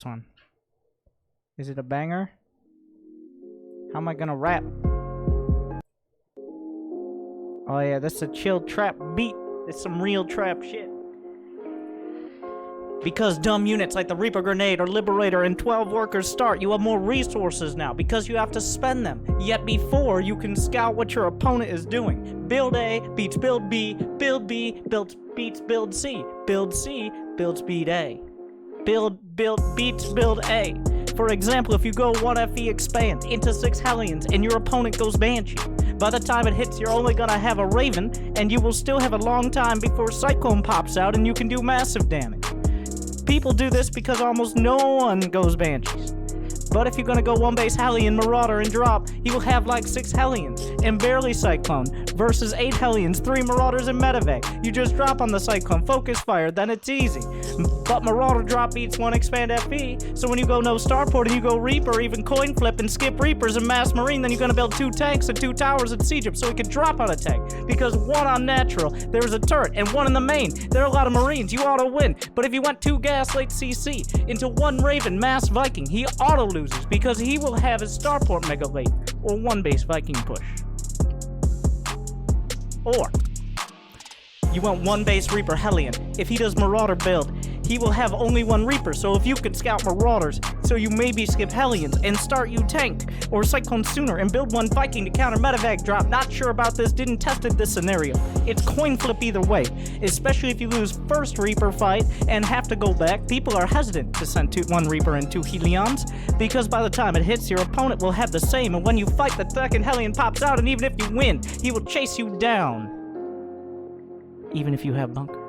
one? Is it a banger? How am I gonna rap? Oh yeah, this is a chill trap beat. It's some real trap shit. Because dumb units like the Reaper Grenade or Liberator and 12 workers start, you have more resources now because you have to spend them. Yet before, you can scout what your opponent is doing. Build A beats build B, build B beats build C, build C builds beat A. Build beats build A. For example, if you go 1FE expand into 6 Hellions and your opponent goes Banshee, by the time it hits, you're only gonna have a Raven, and you will still have a long time before Cyclone pops out and you can do massive damage. People do this because almost no one goes Banshees. But if you're gonna go 1 base Hellion, Marauder, and drop, he will have like 6 Hellions and barely Cyclone versus 8 Hellions, 3 Marauders, and Medevac. You just drop on the Cyclone, focus fire, then it's easy. But Marauder drop beats 1 expand FE, so when you go no Starport and you go Reaper, even COINFLIP and skip Reapers and Mass Marine, then you're gonna build 2 tanks and 2 towers and siege up so he can drop on a tank. Because 1 on natural, there's a turret, and 1 in the main. There are a lot of Marines, you auto win. But if you went 2 gas late CC into 1 Raven, Mass Viking, he auto loses because he will have his Starport mega late or 1 base Viking push. Or you want 1 base Reaper Hellion. If he does Marauder build, he will have only 1 Reaper, so if you could scout Marauders, so you maybe skip Hellions and start you tank or Cyclone sooner and build 1 Viking to counter Medevac drop. Not sure about this, didn't tested this scenario. It's coin flip either way, especially if you lose first Reaper fight and have to go back. People are hesitant to send 1 Reaper and 2 Helions because by the time it hits, your opponent will have the same, and when you fight, the second Hellion pops out, and even if you win, he will chase you down. Even if you have bunker.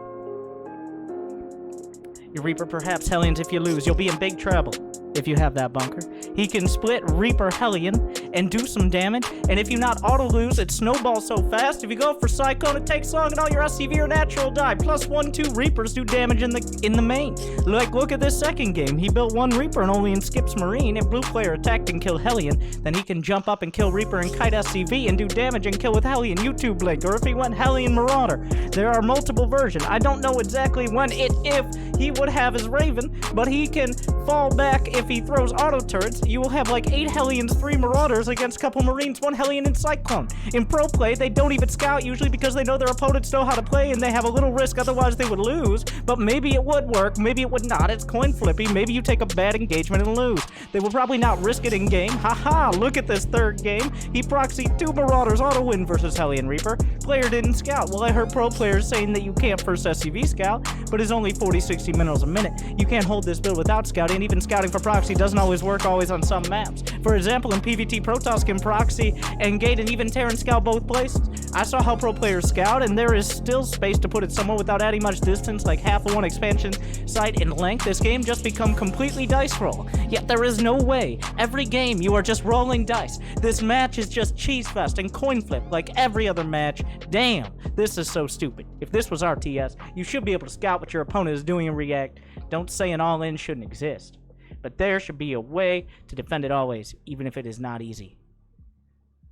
Your Reaper perhaps Hellions if you lose. You'll be in big trouble if you have that bunker. He can split Reaper Hellion and do some damage, and if you not auto lose, it snowballs so fast. If you go for Cyclone, it takes long and all your SCV or natural die. Plus 1-2 Reapers do damage in the main. Like, look at this second game. He built 1 Reaper and only skips Marine. If blue player attacked and killed Hellion, then he can jump up and kill Reaper and kite SCV and do damage and kill with Hellion YouTube Blink. Or if he went Hellion Marauder. There are multiple versions. I don't know exactly when if he would have his Raven, but he can fall back if he throws auto turrets. You will have like 8 Hellions, 3 Marauders against a couple Marines, 1 Hellion and Cyclone. In pro play, they don't even scout usually because they know their opponents know how to play and they have a little risk, otherwise they would lose. But maybe it would work, maybe it would not. It's coin flippy. Maybe you take a bad engagement and lose. They will probably not risk it in game. Haha, look at this third game. He proxied 2 Marauders auto win versus Hellion Reaper. Player didn't scout. Well, I heard pro players saying that you can't first SCV scout, but it's only 40-60 minerals a minute. You can't hold this build without scouting. Even scouting for proxy doesn't always work on some maps. For example, in PvT, Protoss can proxy and gate and even Terran scout both places. I saw how pro players scout, and there is still space to put it somewhere without adding much distance, like half of 1 expansion site in length. This game just become completely dice roll. Yet there is no way. Every game you are just rolling dice. This match is just cheese fest and coin flip like every other match. Damn, this is so stupid. If this was RTS, you should be able to scout what your opponent is doing and react. Don't say an all-in shouldn't exist. But there should be a way to defend it always, even if it is not easy.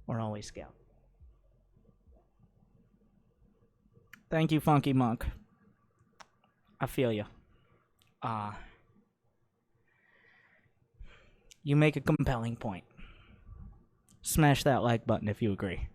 Or always scout. Thank you, Funkymonk. I feel you. You make a compelling point. Smash that like button if you agree.